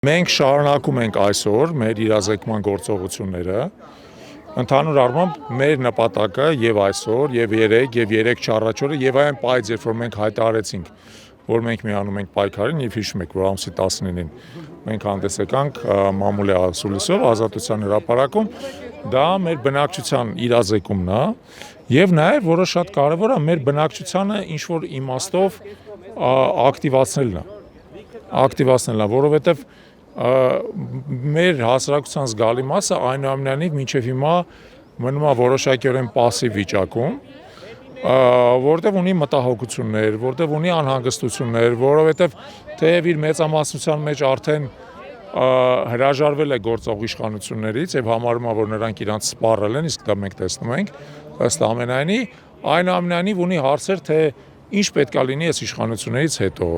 Մենք շարունակում ենք այսօր մեր իրազեկման գործողությունները, ընդհանուր առմամբ մեր նպատակը եւ այսօր, եւ 3 չառաջ օրը եւ այն պայծ, երբ որ մենք հայտարարեցինք, որ մենք միանում ենք պայքարին, եւ հիշում եք, որ ամսի 19-ին մենք հանդես եկանք մամուլի ասուլիսով ազատության հրապարակում, դա մեր բնակչության իրազեկումն է եւ նաեւ որը շատ կարեւոր է մեր բնակչությանը ինչ որ իմաստով ակտիվացնելն է, որովհետեւ մեր հասարակության զգալի մասը այնուամենայնիվ մինչև հիմա մնում է որոշակիորեն պասիվ վիճակում, որտեղ ունի մտահոգություններ, որտեղ ունի անհանգստություններ, որովհետև թեև իր մեծամասնության մեջ արդեն հրաժարվել է գործող իշխանություններից եւ համարում է, որ նրանք իրանց սպառել են, իսկ դա մենք տեսնում ենք, ըստ ամենայնի, այնուամենայնիվ ունի հարցեր, թե ինչ պետք է լինի այս իշխանություններից հետո,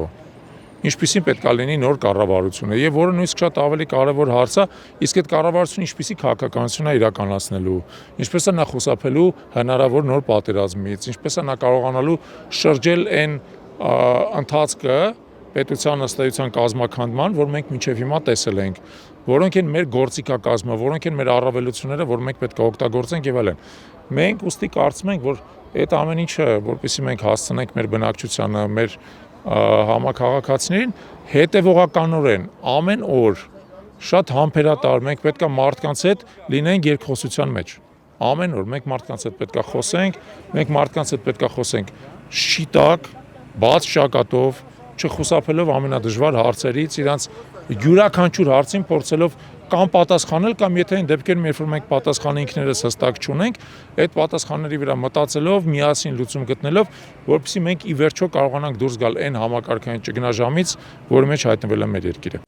ինչպիսին պետք է լինի նոր կառավարությունը եւ որը նույնիսկ շատ ավելի կարեւոր հարց է, իսկ այդ կառավարությունը ինչպիսի քաղաքականություն է իրականացնելու, ինչպես է նա խուսափելու հնարավոր նոր պատերազմից, ինչպես է նա կարողանալու շրջել այն ընթացքը պետության ըստ էության կազմակերպման, որ մենք մինչև հիմա տեսել ենք, որոնք են մեր գործիքակազմը, որոնք են մեր առավելությունները, որ մենք պետք է օգտագործենք եւ այլն։ Մենք ուստի կարծում ենք, որ այդ ամեն ինչը, որպեսզի մենք հասցնենք մեր բնակչությանը, մեր համակարգացիներին հետևողականորեն ամեն օր շատ համբերատար մենք պետք է մարդկանց հետ լինենք երկխոսության մեջ ամեն օր մենք մարդկանց հետ պետք է խոսենք մենք մարդկանց հետ պետք է խոսենք շիտակ բաց ճակատով չխուսափելով ամենադժվար հարցերից իրանց յուրաքանչյուր հարցին փորձելով կամ պատասխանել կամ եթե այն դեպքերում երբ որ մենք պատասխանը ինքներս հստակ չունենք այդ պատասխանների վրա մտածելով միասին լուծում գտնելով որովհետեւ մենք ի վերջո կարողանանք դուրս գալ այն համակարգային ճգնաժամից որի մեջ հայտնվել է մեր երկիրը